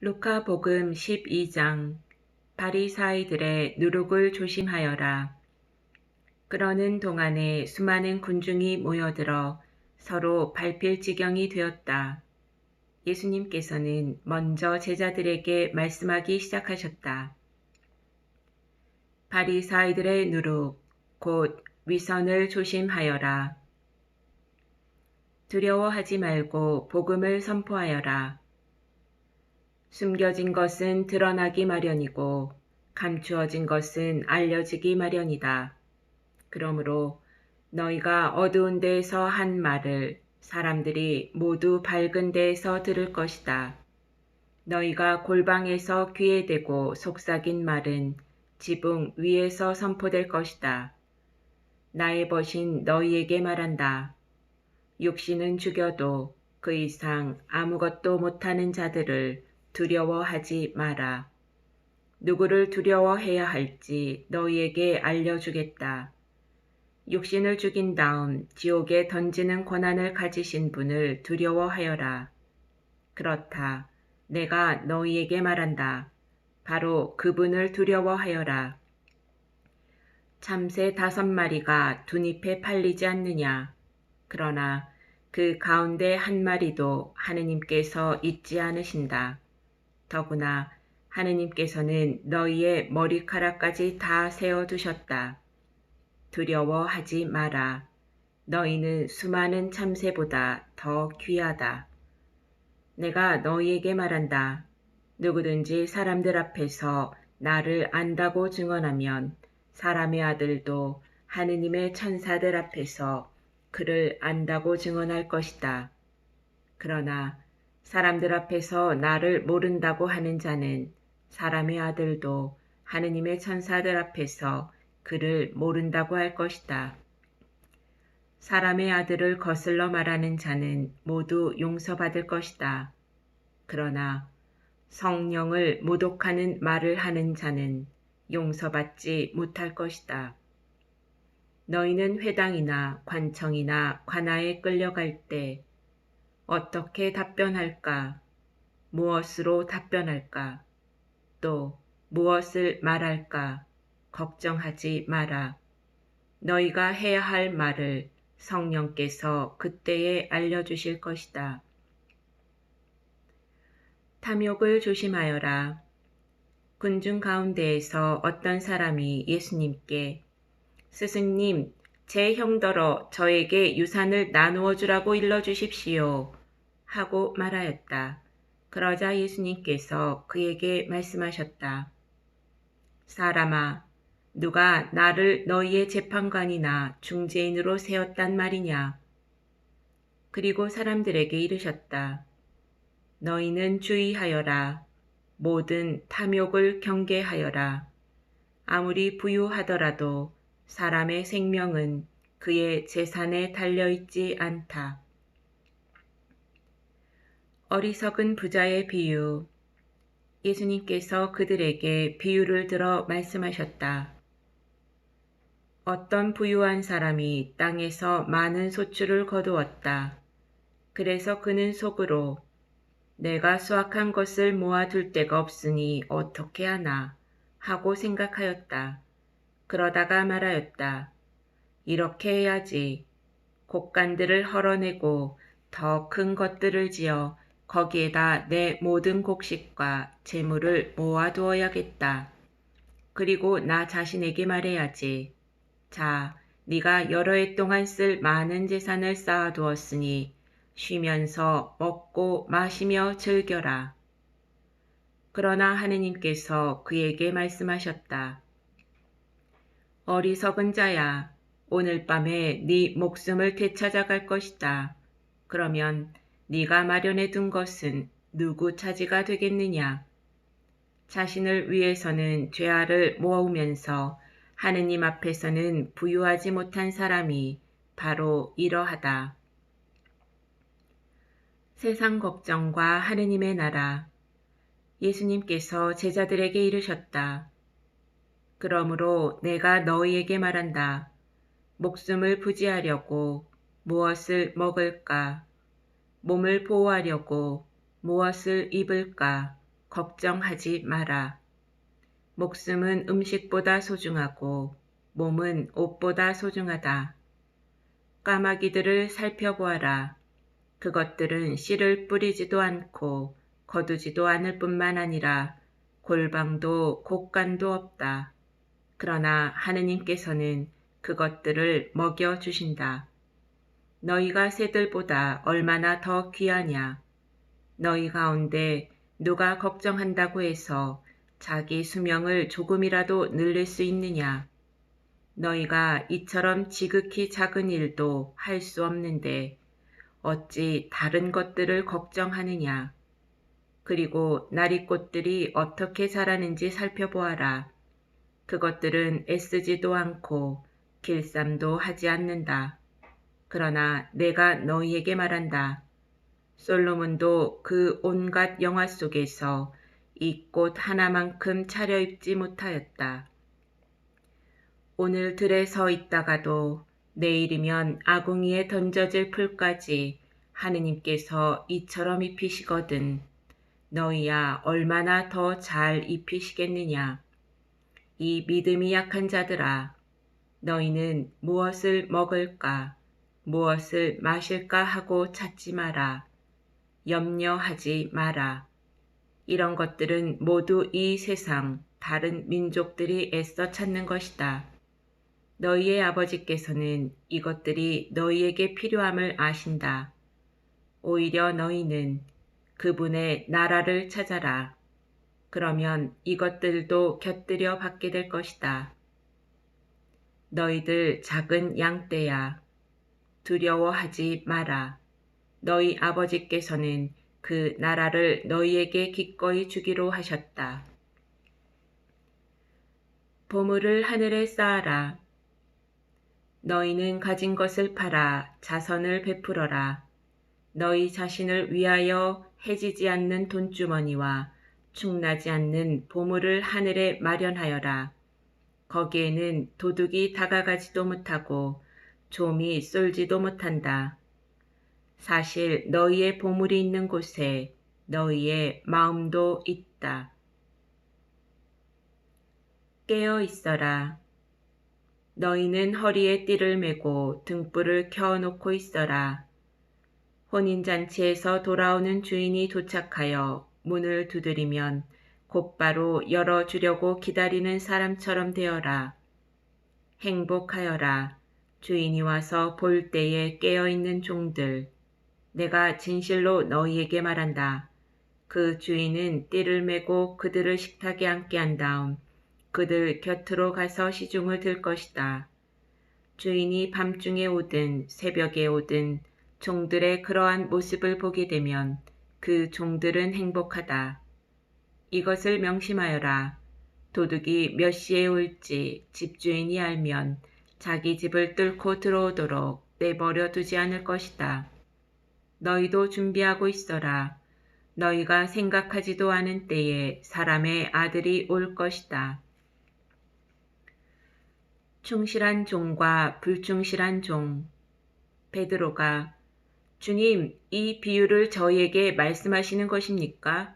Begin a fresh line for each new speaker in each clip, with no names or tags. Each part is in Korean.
루카복음 12장 바리사이들의 누룩을 조심하여라. 그러는 동안에 수많은 군중이 모여들어 서로 밟힐 지경이 되었다. 예수님께서는 먼저 제자들에게 말씀하기 시작하셨다. 바리사이들의 누룩, 곧 위선을 조심하여라. 두려워하지 말고 복음을 선포하여라. 숨겨진 것은 드러나기 마련이고 감추어진 것은 알려지기 마련이다. 그러므로 너희가 어두운 데에서 한 말을 사람들이 모두 밝은 데에서 들을 것이다. 너희가 골방에서 귀에 대고 속삭인 말은 지붕 위에서 선포될 것이다. 나의 벗인 너희에게 말한다. 육신은 죽여도 그 이상 아무것도 못하는 자들을 두려워하지 마라. 누구를 두려워해야 할지 너희에게 알려주겠다. 육신을 죽인 다음 지옥에 던지는 권한을 가지신 분을 두려워하여라. 그렇다. 내가 너희에게 말한다. 바로 그분을 두려워하여라. 참새 5마리가 두 잎에 팔리지 않느냐. 그러나 그 가운데 한 마리도 하느님께서 잊지 않으신다. 더구나 하느님께서는 너희의 머리카락까지 다 세어두셨다. 두려워하지 마라. 너희는 수많은 참새보다 더 귀하다. 내가 너희에게 말한다. 누구든지 사람들 앞에서 나를 안다고 증언하면 사람의 아들도 하느님의 천사들 앞에서 그를 안다고 증언할 것이다. 그러나 사람들 앞에서 나를 모른다고 하는 자는 사람의 아들도 하느님의 천사들 앞에서 그를 모른다고 할 것이다. 사람의 아들을 거슬러 말하는 자는 모두 용서받을 것이다. 그러나 성령을 모독하는 말을 하는 자는 용서받지 못할 것이다. 너희는 회당이나 관청이나 관아에 끌려갈 때 어떻게 답변할까? 무엇으로 답변할까? 또 무엇을 말할까? 걱정하지 마라. 너희가 해야 할 말을 성령께서 그때에 알려주실 것이다. 탐욕을 조심하여라. 군중 가운데에서 어떤 사람이 예수님께 스승님, 제 형더러 저에게 유산을 나누어 주라고 일러주십시오. 하고 말하였다. 그러자 예수님께서 그에게 말씀하셨다. 사람아, 누가 나를 너희의 재판관이나 중재인으로 세웠단 말이냐? 그리고 사람들에게 이르셨다. 너희는 주의하여라. 모든 탐욕을 경계하여라. 아무리 부유하더라도 사람의 생명은 그의 재산에 달려있지 않다. 어리석은 부자의 비유. 예수님께서 그들에게 비유를 들어 말씀하셨다. 어떤 부유한 사람이 땅에서 많은 소출을 거두었다. 그래서 그는 속으로 내가 수확한 것을 모아둘 데가 없으니 어떻게 하나 하고 생각하였다. 그러다가 말하였다. 이렇게 해야지. 곡간들을 헐어내고 더 큰 것들을 지어 거기에다 내 모든 곡식과 재물을 모아두어야겠다. 그리고 나 자신에게 말해야지. 자, 네가 여러 해 동안 쓸 많은 재산을 쌓아두었으니 쉬면서 먹고 마시며 즐겨라. 그러나 하느님께서 그에게 말씀하셨다. 어리석은 자야, 오늘 밤에 네 목숨을 되찾아갈 것이다. 그러면 네가 마련해 둔 것은 누구 차지가 되겠느냐? 자신을 위해서는 죄악을 모으면서 하느님 앞에서는 부유하지 못한 사람이 바로 이러하다. 세상 걱정과 하느님의 나라. 예수님께서 제자들에게 이르셨다. 그러므로 내가 너희에게 말한다. 목숨을 부지하려고 무엇을 먹을까? 몸을 보호하려고 무엇을 입을까? 걱정하지 마라. 목숨은 음식보다 소중하고 몸은 옷보다 소중하다. 까마귀들을 살펴보아라. 그것들은 씨를 뿌리지도 않고 거두지도 않을 뿐만 아니라 골방도 곡간도 없다. 그러나 하느님께서는 그것들을 먹여주신다. 너희가 새들보다 얼마나 더 귀하냐. 너희 가운데 누가 걱정한다고 해서 자기 수명을 조금이라도 늘릴 수 있느냐. 너희가 이처럼 지극히 작은 일도 할 수 없는데 어찌 다른 것들을 걱정하느냐. 그리고 나리꽃들이 어떻게 자라는지 살펴보아라. 그것들은 애쓰지도 않고 길쌈도 하지 않는다. 그러나 내가 너희에게 말한다. 솔로몬도 그 온갖 영화 속에서 이 꽃 하나만큼 차려입지 못하였다. 오늘 들에 서 있다가도 내일이면 아궁이에 던져질 풀까지 하느님께서 이처럼 입히시거든 너희야 얼마나 더 잘 입히시겠느냐. 이 믿음이 약한 자들아, 너희는 무엇을 먹을까, 무엇을 마실까 하고 찾지 마라. 염려하지 마라. 이런 것들은 모두 이 세상 다른 민족들이 애써 찾는 것이다. 너희의 아버지께서는 이것들이 너희에게 필요함을 아신다. 오히려 너희는 그분의 나라를 찾아라. 그러면 이것들도 곁들여 받게 될 것이다. 너희들 작은 양떼야, 두려워하지 마라. 너희 아버지께서는 그 나라를 너희에게 기꺼이 주기로 하셨다. 보물을 하늘에 쌓아라. 너희는 가진 것을 팔아 자선을 베풀어라. 너희 자신을 위하여 해지지 않는 돈주머니와 축나지 않는 보물을 하늘에 마련하여라. 거기에는 도둑이 다가가지도 못하고 좀이 쏠지도 못한다. 사실 너희의 보물이 있는 곳에 너희의 마음도 있다. 깨어 있어라. 너희는 허리에 띠를 메고 등불을 켜놓고 있어라. 혼인잔치에서 돌아오는 주인이 도착하여 문을 두드리면 곧바로 열어주려고 기다리는 사람처럼 되어라. 행복하여라. 주인이 와서 볼 때에 깨어있는 종들. 내가 진실로 너희에게 말한다. 그 주인은 띠를 메고 그들을 식탁에 앉게 한 다음 그들 곁으로 가서 시중을 들 것이다. 주인이 밤중에 오든 새벽에 오든 종들의 그러한 모습을 보게 되면 그 종들은 행복하다. 이것을 명심하여라. 도둑이 몇 시에 올지 집주인이 알면 자기 집을 뚫고 들어오도록 내버려 두지 않을 것이다. 너희도 준비하고 있어라. 너희가 생각하지도 않은 때에 사람의 아들이 올 것이다. 충실한 종과 불충실한 종. 베드로가 주님, 이 비유를 저희에게 말씀하시는 것입니까?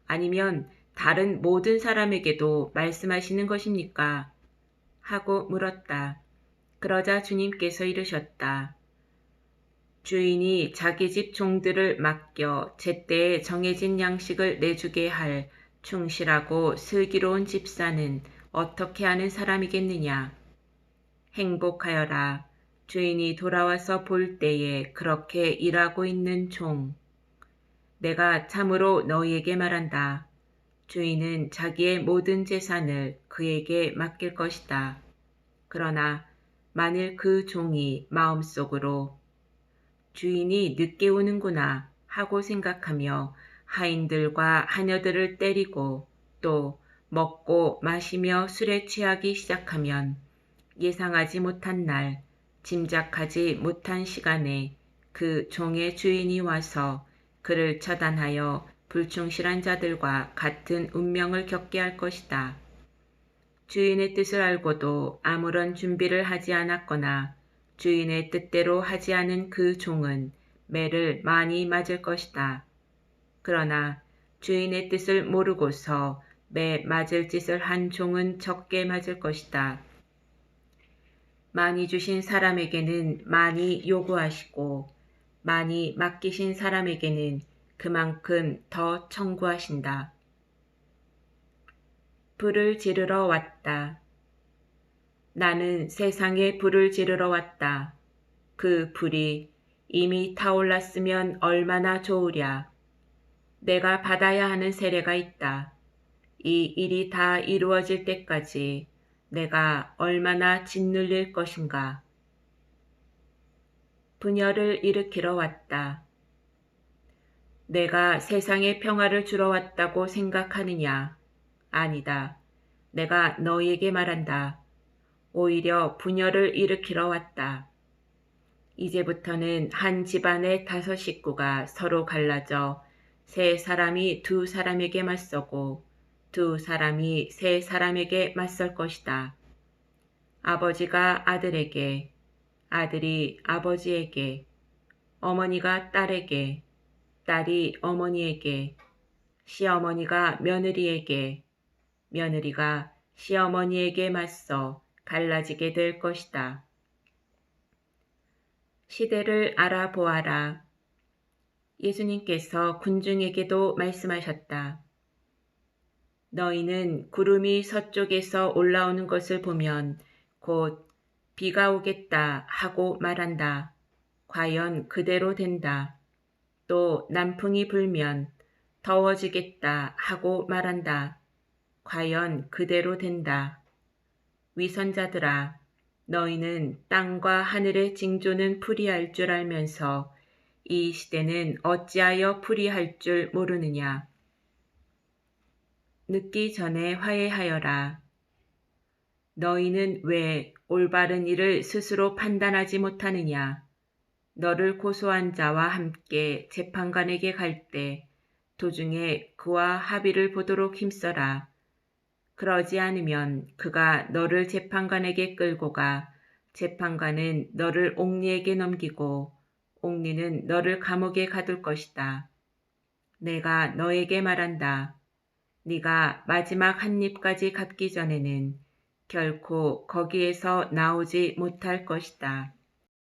아니면 다른 모든 사람에게도 말씀하시는 것입니까? 하고 물었다. 그러자 주님께서 이르셨다. 주인이 자기 집 종들을 맡겨 제때에 정해진 양식을 내주게 할 충실하고 슬기로운 집사는 어떻게 하는 사람이겠느냐. 행복하여라. 주인이 돌아와서 볼 때에 그렇게 일하고 있는 종. 내가 참으로 너희에게 말한다. 주인은 자기의 모든 재산을 그에게 맡길 것이다. 그러나 만일 그 종이 마음속으로 주인이 늦게 오는구나 하고 생각하며 하인들과 하녀들을 때리고 또 먹고 마시며 술에 취하기 시작하면 예상하지 못한 날, 짐작하지 못한 시간에 그 종의 주인이 와서 그를 처단하여 불충실한 자들과 같은 운명을 겪게 할 것이다. 주인의 뜻을 알고도 아무런 준비를 하지 않았거나 주인의 뜻대로 하지 않은 그 종은 매를 많이 맞을 것이다. 그러나 주인의 뜻을 모르고서 매 맞을 짓을 한 종은 적게 맞을 것이다. 많이 주신 사람에게는 많이 요구하시고 많이 맡기신 사람에게는 그만큼 더 청구하신다. 불을 지르러 왔다. 나는 세상에 불을 지르러 왔다. 그 불이 이미 타올랐으면 얼마나 좋으랴. 내가 받아야 하는 세례가 있다. 이 일이 다 이루어질 때까지 내가 얼마나 짓눌릴 것인가. 분열을 일으키러 왔다. 내가 세상에 평화를 주러 왔다고 생각하느냐? 아니다. 내가 너희에게 말한다. 오히려 분열을 일으키러 왔다. 이제부터는 한 집안의 5 식구가 서로 갈라져 3 사람이 2 사람에게 맞서고 2 사람이 3 사람에게 맞설 것이다. 아버지가 아들에게, 아들이 아버지에게, 어머니가 딸에게, 딸이 어머니에게, 시어머니가 며느리에게, 며느리가 시어머니에게 맞서 갈라지게 될 것이다. 시대를 알아보아라. 예수님께서 군중에게도 말씀하셨다. 너희는 구름이 서쪽에서 올라오는 것을 보면 곧 비가 오겠다 하고 말한다. 과연 그대로 된다. 또 남풍이 불면 더워지겠다 하고 말한다. 과연 그대로 된다. 위선자들아, 너희는 땅과 하늘의 징조는 풀이할 줄 알면서 이 시대는 어찌하여 풀이할 줄 모르느냐. 늦기 전에 화해하여라. 너희는 왜 올바른 일을 스스로 판단하지 못하느냐. 너를 고소한 자와 함께 재판관에게 갈 때 도중에 그와 합의를 보도록 힘써라. 그러지 않으면 그가 너를 재판관에게 끌고 가 재판관은 너를 옥리에게 넘기고 옥리는 너를 감옥에 가둘 것이다. 내가 너에게 말한다. 네가 마지막 한 입까지 갚기 전에는 결코 거기에서 나오지 못할 것이다.